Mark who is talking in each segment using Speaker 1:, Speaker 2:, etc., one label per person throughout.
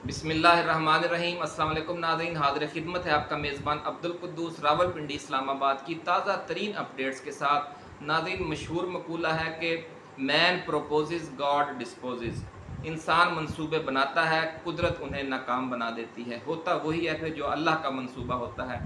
Speaker 1: बिस्मिल्लाहिर्रहमानिर्रहीम। अस्सलाम वालेकुम नाज़रीन, हाज़िर खिदमत है आपका मेज़बान अब्दुल कुद्दूस रावलपिंडी इस्लामाबाद की ताज़ा तरीन अपडेट्स के साथ। नाज़रीन, मशहूर मकूला है कि मैन प्रोपोज़ गॉड डिस्पोज़। इंसान मंसूबे बनाता है, कुदरत उन्हें नाकाम बना देती है। होता वही है फिर जो अल्लाह का मंसूबा होता है।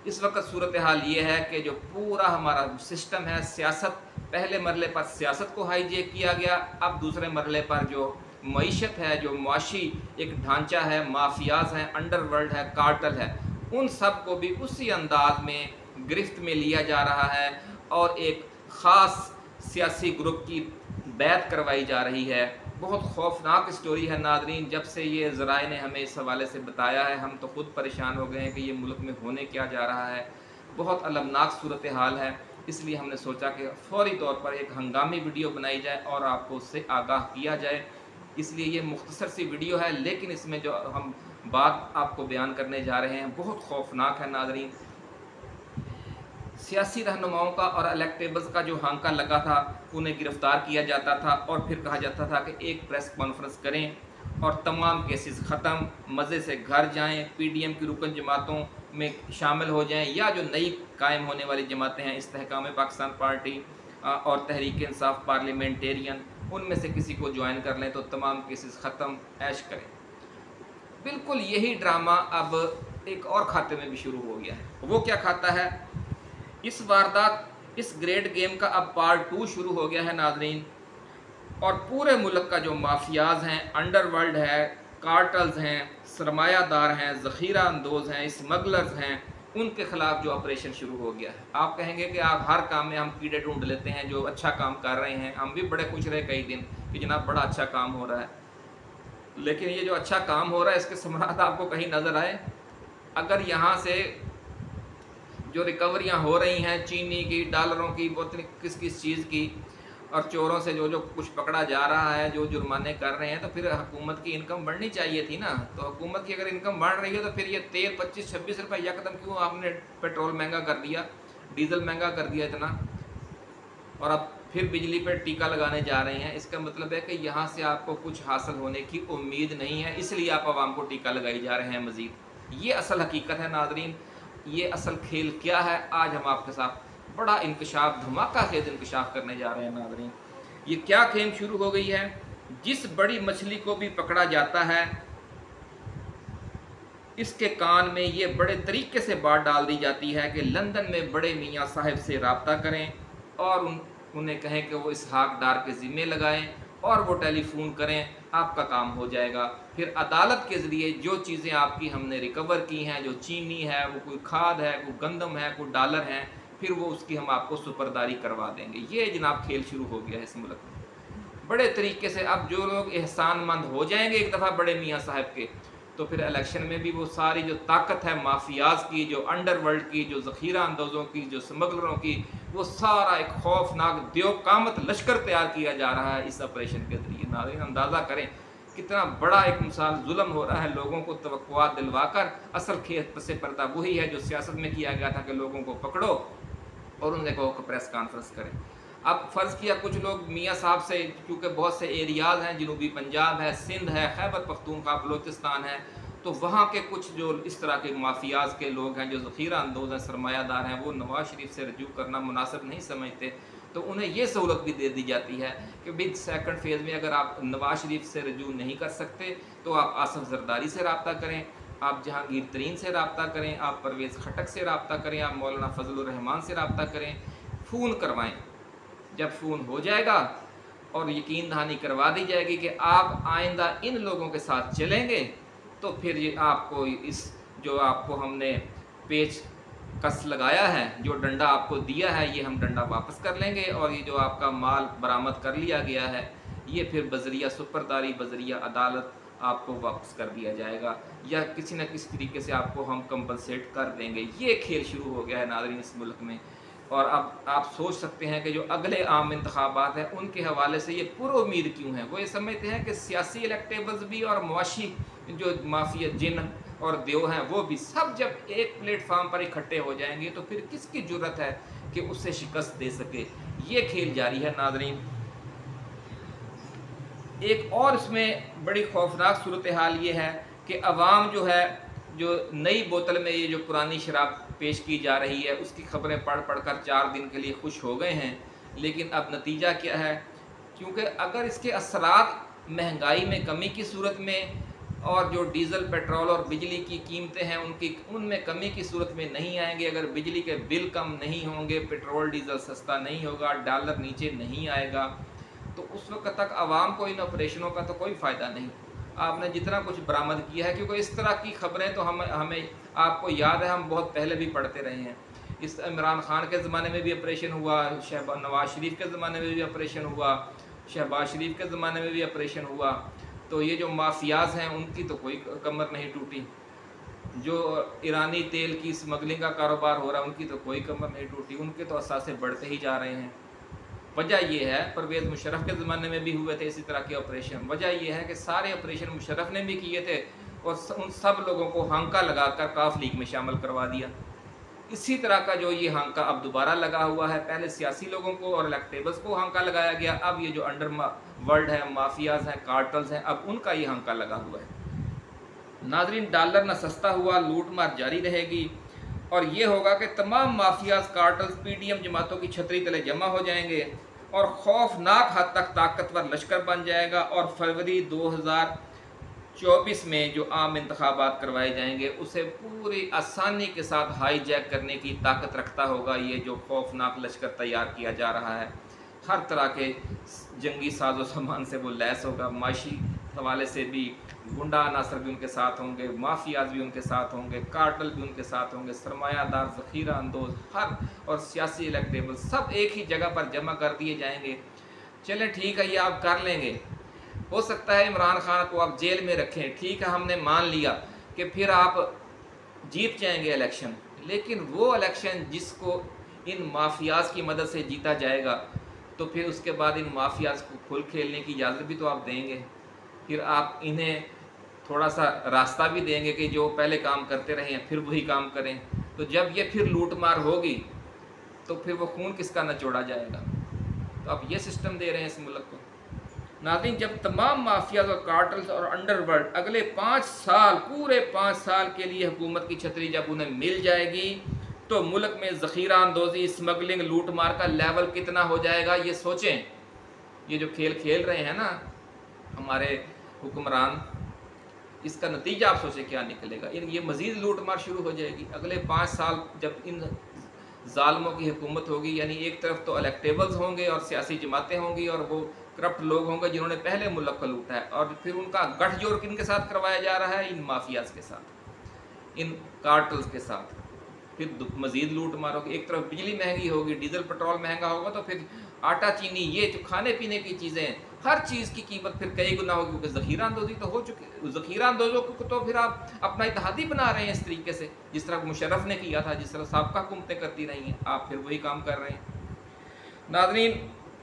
Speaker 1: इस वक्त सूरत हाल ये है कि जो पूरा हमारा सिस्टम है, सियासत, पहले मरले पर सियासत को हाईजेक किया गया, अब दूसरे मरले पर जो मईशत है, जो मुआशी एक ढांचा है, माफियाज हैं, अंडरवर्ल्ड है, कार्टल है, उन सब को भी उसी अंदाज में गिरफ्त में लिया जा रहा है और एक ख़ास सियासी ग्रुप की बैत करवाई जा रही है। बहुत खौफनाक स्टोरी है नादरीन। जब से ये ज़राए ने हमें इस हवाले से बताया है, हम तो ख़ुद परेशान हो गए हैं कि ये मुल्क में होने क्या जा रहा है। बहुत अलमनाक सूरत हाल है, इसलिए हमने सोचा कि फ़ौरी तौर पर एक हंगामी वीडियो बनाई जाए और आपको उससे आगाह किया जाए। इसलिए ये मुख्तसर सी वीडियो है, लेकिन इसमें जो हम बात आपको बयान करने जा रहे हैं बहुत खौफनाक है नादरीन। सियासी रहनुमाओं का और इलेक्टेबल्स का जो हांका लगा था, उन्हें गिरफ्तार किया जाता था और फिर कहा जाता था कि एक प्रेस कॉन्फ्रेंस करें और तमाम केसेस ख़त्म, मज़े से घर जाएं, पीडीएम की रुकन जमातों में शामिल हो जाएं, या जो नई कायम होने वाली जमातें हैं, इस्तेहकाम पाकिस्तान पार्टी और तहरीक इंसाफ पार्लियामेंटेरियन, उनमें से किसी को ज्वाइन कर लें तो तमाम केसेस ख़त्म, ऐश करें। बिल्कुल यही ड्रामा अब एक और खाते में भी शुरू हो गया है। वो क्या खाता है? इस वारदात, इस ग्रेट गेम का अब पार्ट 2 शुरू हो गया है नाजरीन। और पूरे मुल्क का जो माफियाज हैं, अंडरवर्ल्ड है, कार्टल्स हैं, सरमायादार हैं, ज़ख़ीरा अंदोज़ हैं, स्मगलर्स हैं, उनके ख़िलाफ़ जो ऑपरेशन शुरू हो गया है। आप कहेंगे कि आप हर काम में हम कीड़े ढूंढ लेते हैं जो अच्छा काम कर रहे हैं। हम भी बड़े खुश रहे कई दिन कि जनाब बड़ा अच्छा काम हो रहा है, लेकिन ये जो अच्छा काम हो रहा है इसके समरात आपको कहीं नज़र आए? अगर यहाँ से जो रिकवरियाँ हो रही हैं चीनी की, डॉलरों की, बहुत किस किस चीज़ की, और चोरों से जो जो कुछ पकड़ा जा रहा है, जो जुर्माने कर रहे हैं, तो फिर हुकूमत की इनकम बढ़नी चाहिए थी ना। तो हुकूमत की अगर इनकम बढ़ रही है तो फिर ये तेल 25-26 रुपये यकदम क्यों आपने पेट्रोल महंगा कर दिया, डीजल महंगा कर दिया इतना, और अब फिर बिजली पर टीका लगाने जा रहे हैं? इसका मतलब है कि यहाँ से आपको कुछ हासिल होने की उम्मीद नहीं है, इसलिए आप आवाम को टीका लगाई जा रहे हैं मज़ीद। ये असल हकीकत है नाज़रीन। ये असल खेल क्या है, आज हम आपके साथ बड़ा इंकशाफ, धमाका खेज इंकशाफ करने जा रहे हैं नाज़रीन। ये क्या खेल शुरू हो गई है? जिस बड़ी मछली को भी पकड़ा जाता है, इसके कान में ये बड़े तरीके से बात डाल दी जाती है कि लंदन में बड़े मियाँ साहब से रब्ता करें और उन्हें कहें कि वो इसहाक डार के ज़िम्मे लगाएं और वो टेलीफोन करें, आपका काम हो जाएगा। फिर अदालत के ज़रिए जो चीज़ें आपकी हमने रिकवर की हैं, जो चीनी है, वो कोई खाद है, कोई गंदम है, कोई डॉलर हैं, फिर वो उसकी हम आपको सुपरदारी करवा देंगे। ये जनाब खेल शुरू हो गया है इस मुल्क में बड़े तरीके से। अब जो लोग एहसानमंद हो जाएंगे एक दफ़ा बड़े मियाँ साहब के, तो फिर इलेक्शन में भी वो सारी जो ताकत है माफियाज की, जो अंडरवर्ल्ड की, जो ज़ख़ीरा अंदोज़ों की, जो स्मगलरों की, वो सारा एक खौफनाक देवकामत लश्कर तैयार किया जा रहा है इस ऑपरेशन के ज़रिए। नाज़रीन, अंदाज़ा करें कितना बड़ा एक मिसाल जुल्म हो रहा है, लोगों को तवक्कुआत दिलवाकर। असल खेत पसे पर्दा वही है जो सियासत में किया गया था कि लोगों को पकड़ो और उन्हें कहो कि प्रेस कॉन्फ्रेंस करें। अब फ़र्ज़ किया कुछ लोग मियाँ साहब से, क्योंकि बहुत से एरियाज़ हैं, जनूबी पंजाब है, सिंध है, खैबर पख्तूनख्वा, बलोचिस्तान है, तो वहाँ के कुछ जो इस तरह के माफियाज के लोग हैं, जो ज़ख़ीरा अंदोज़ हैं, सरमायादार हैं, वो नवाज़ शरीफ से रजू करना मुनासिब नहीं समझते, तो उन्हें ये सहूलत भी दे दी जाती है कि भाई सेकंड फेज़ में अगर आप नवाज़ शरीफ से रजू नहीं कर सकते तो आप आसफ़ ज़रदारी से रब्ता करें, आप जहांगीर तरीन से रब्ता करें, आप परवेज़ खटक से रब्ता करें, आप मौलाना फजलुर रहमान से रब्ता करें, फ़ोन करवाएँ। जब फ़ोन हो जाएगा और यकीन दहानी करवा दी जाएगी कि आप आइंदा इन लोगों के साथ चलेंगे, तो फिर ये आपको इस जो आपको हमने पेच कस लगाया है, जो डंडा आपको दिया है, ये हम डंडा वापस कर लेंगे, और ये जो आपका माल बरामद कर लिया गया है, ये फिर बजरिया सुपरदारी, बजरिया अदालत आपको वापस कर दिया जाएगा, या किसी न किसी तरीके से आपको हम कंपनसेट कर देंगे। ये खेल शुरू हो गया है नाज़रीन इस मुल्क में। और अब आप सोच सकते हैं कि जो अगले आम इंतखाबात हैं उनके हवाले से ये पुरुउम्मीद क्यों हैं। वो ये समझते हैं कि सियासी इलेक्टेबल्स भी और मुआशी जो माफिया जिन और देव हैं, वो भी सब जब एक प्लेटफार्म पर इकट्ठे हो जाएंगे तो फिर किसकी जुर्रत है कि उससे शिकस्त दे सके। ये खेल जारी है नाज़रीन। एक और इसमें बड़ी खौफनाक सूरत हाल ये है कि अवाम जो है, जो नई बोतल में ये जो पुरानी शराब पेश की जा रही है उसकी खबरें पढ़ पढ़ कर 4 दिन के लिए खुश हो गए हैं। लेकिन अब नतीजा क्या है, क्योंकि अगर इसके असरात महंगाई में कमी की सूरत में और जो डीज़ल पेट्रोल और बिजली की कीमतें हैं उनमें कमी की सूरत में नहीं आएंगे, अगर बिजली के बिल कम नहीं होंगे, पेट्रोल डीज़ल सस्ता नहीं होगा, डॉलर नीचे नहीं आएगा, तो उस वक्त तक आवाम को इन ऑपरेशनों का तो कोई फ़ायदा नहीं। आपने जितना कुछ बरामद किया है, क्योंकि इस तरह की खबरें तो हमें आपको याद है, हम बहुत पहले भी पढ़ते रहे हैं। इस इमरान खान के ज़माने में भी ऑपरेशन हुआ, नवाज शरीफ के ज़माने में भी ऑपरेशन हुआ, शहबाज शरीफ के ज़माने में भी ऑपरेशन हुआ। तो ये जो माफियाज हैं उनकी तो कोई कमर नहीं टूटी, जो ईरानी तेल की स्मगलिंग का कारोबार हो रहा है उनकी तो कोई कमर नहीं टूटी, उनके तो असासे बढ़ते ही जा रहे हैं। वजह यह है, परवेज़ मुशर्रफ के ज़माने में भी हुए थे इसी तरह के ऑपरेशन। वजह यह है कि सारे ऑपरेशन मुशर्रफ ने भी किए थे और उन सब लोगों को हांका लगाकर काफ लीग में शामिल करवा दिया। इसी तरह का जो ये हांका अब दोबारा लगा हुआ है, पहले सियासी लोगों को और इलेक्टेबल्स को हांका लगाया गया, अब ये जो अंडर वर्ल्ड है, माफियाज हैं, कार्टल्स हैं, अब उनका ये हांका लगा हुआ है। नाजरीन, डॉलर न सस्ता हुआ, लूट मार जारी रहेगी और ये होगा कि तमाम माफियाज, कार्टल्स PDM जमातों की छतरी तले जमा हो जाएंगे और खौफनाक हद तक ताकतवर लश्कर बन जाएगा और फरवरी 2024 में जो आम इंतखाबात करवाए जाएंगे उसे पूरी आसानी के साथ हाईजैक करने की ताकत रखता होगा ये जो खौफनाक लश्कर तैयार किया जा रहा है। हर तरह के जंगी साजो सामान से वो लैस होगा, माशी हवाले से भी गुंडा अनासर भी उनके साथ होंगे, माफियाज भी उनके साथ होंगे, कार्टल भी उनके साथ होंगे, सरमायादार, ज़ख़ीरा अंदोज हर और सियासी इलेक्टेबल सब एक ही जगह पर जमा कर दिए जाएंगे। चलें ठीक है, ये आप कर लेंगे। हो सकता है इमरान खान को आप जेल में रखें, ठीक है, हमने मान लिया कि फिर आप जीत जाएंगे इलेक्शन, लेकिन वो इलेक्शन जिसको इन माफियाज की मदद से जीता जाएगा तो फिर उसके बाद इन माफियाज को खुल खेलने की इजाज़त भी तो आप देंगे। फिर आप इन्हें थोड़ा सा रास्ता भी देंगे कि जो पहले काम करते रहे हैं फिर वही काम करें। तो जब ये फिर लूट मार होगी तो फिर वो खून किसका नचोड़ा जाएगा। तो आप ये सिस्टम दे रहे हैं इस मुल्क को। नाज़रीन, जब तमाम माफियाज और कार्टल्स और अंडरवर्ल्ड अगले 5 साल, पूरे 5 साल के लिए हुकूमत की छतरी जब उन्हें मिल जाएगी तो मुल्क में ज़ख़ीरा अंदोज़ी, स्मगलिंग, लूट मार का लेवल कितना हो जाएगा ये सोचें। ये जो खेल खेल रहे हैं ना हमारे हुक्मरान, इसका नतीजा आप सोचें क्या निकलेगा। ये मज़ीद लूट मार शुरू हो जाएगी अगले 5 साल जब इन जालिमों की हुकूमत होगी। यानी एक तरफ तो इलेक्टेबल्स होंगे और सियासी जमातें होंगी और वो करप्ट लोग होंगे जिन्होंने पहले मुल्क को लूटा है, और फिर उनका गठजोड़ किनके साथ करवाया जा रहा है, इन माफियाज के साथ, इन कार्टल्स के साथ। फिर मज़ीद लूट मार होगी। एक तरफ बिजली महंगी होगी, डीजल पेट्रोल महंगा होगा, तो फिर आटा चीनी, ये जो खाने पीने की चीज़ें, हर चीज़ की कीमत फिर कई गुना होगी, क्योंकि ज़ख़ीरा अंदोज़ी तो हो चुकी। ज़ख़ीरा अंदोज़ों को तो फिर आप अपना इत्तेहादी बना रहे हैं इस तरीके से, जिस तरह मुशर्रफ ने किया था, जिस तरह साबका हुकूमतें करती रही हैं, आप फिर वही काम कर रहे हैं। नाज़रीन,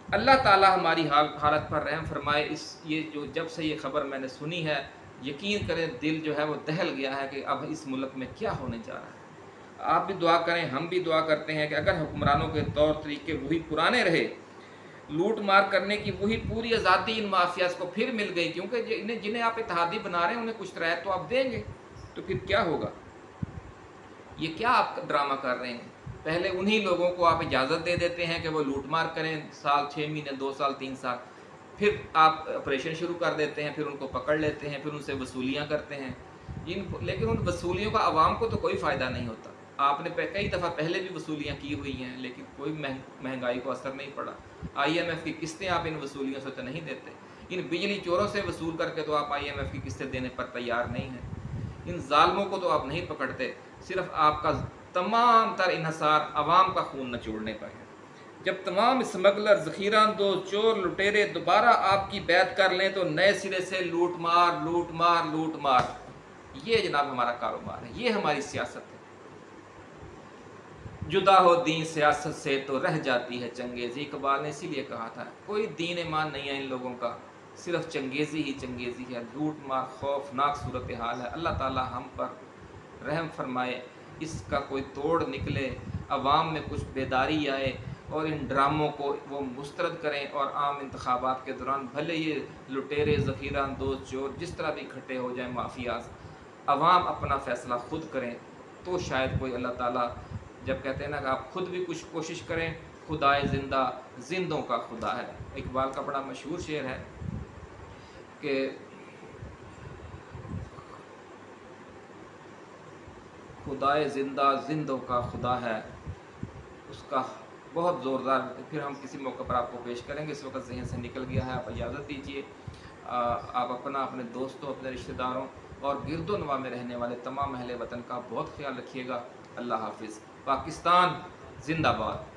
Speaker 1: अल्लाह ताला हमारी हालत पर रहम फरमाए। ये जो जब से ये ख़बर मैंने सुनी है, यकीन करें दिल जो है वो दहल गया है कि अब इस मुल्क में क्या होने जा रहा है। आप भी दुआ करें, हम भी दुआ करते हैं कि अगर हुक्मरानों के तौर तरीके वही पुराने रहे, लूट मार करने की वही पूरी आज़ादी इन माफियाज को फिर मिल गई, क्योंकि जिन्हें आप इत्तेहादी बना रहे हैं उन्हें कुछ रियायत तो आप देंगे, तो फिर क्या होगा। ये क्या आप ड्रामा कर रहे हैं। पहले उन्हीं लोगों को आप इजाज़त दे देते हैं कि वो लूट मार करें, साल 6 महीने 2 साल 3 साल, फिर आप ऑपरेशन शुरू कर देते हैं, फिर उनको पकड़ लेते हैं, फिर उनसे वसूलियाँ करते हैं। लेकिन उन वसूलियों का आवाम को तो कोई फ़ायदा नहीं होता। आपने कई दफ़ा पहले भी वसूलियाँ की हुई हैं, लेकिन कोई महंगाई को असर नहीं पड़ा। IMF की किस्तें आप इन वसूलियों से तो नहीं देते। इन बिजली चोरों से वसूल करके तो आप IMF की किस्तें देने पर तैयार नहीं हैं। इन जालमों को तो आप नहीं पकड़ते, सिर्फ आपका तमाम तर इन्हसार आवाम का खून नचोड़ने पर है। जब तमाम स्मगलर, ज़ख़ीरा अंदोज़, चोर, लुटेरे दोबारा आपकी बैत कर लें तो नए सिरे से लूट मार, लूट मार, लूट मार, ये जनाब हमारा कारोबार है, ये हमारी सियासत है। जुदा हो दीन सियासत से तो रह जाती है चंगेज़ी। इकबाल ने इसीलिए कहा था, कोई दीन ईमान नहीं है इन लोगों का, सिर्फ चंगेज़ी ही चंगेज़ी है, लूट मार, खौफनाक सूरत हाल है। अल्लाह ताला हम पर रहम फरमाए, इसका कोई तोड़ निकले, अवाम में कुछ बेदारी आए और इन ड्रामों को वो मुस्तरद करें और आम इंतखाबात के दौरान भले ये लुटेरे, ज़ख़ीरा अंदोज़, चोर जिस तरह भी इकट्ठे हो जाएँ, माफियाज, अवाम अपना फ़ैसला ख़ुद करें तो शायद कोई अल्लाह ताला, जब कहते हैं ना कि आप ख़ुद भी कुछ कोशिश करें, खुदाए ज़िंदा जिंदों का खुदा है। इकबाल का बड़ा मशहूर शेर है कि खुदाए ज़िंदा जिंदों का खुदा है, उसका बहुत ज़ोरदार फिर हम किसी मौके पर आपको पेश करेंगे। इस वक्त ज़हन से निकल गया है, आप इजाज़त दीजिए। आप अपना, अपने दोस्तों, अपने रिश्तेदारों और गिरदोनवा में रहने वाले तमाम अहले वतन का बहुत ख्याल रखिएगा। अल्लाह हाफिज़। पाकिस्तान जिंदाबाद।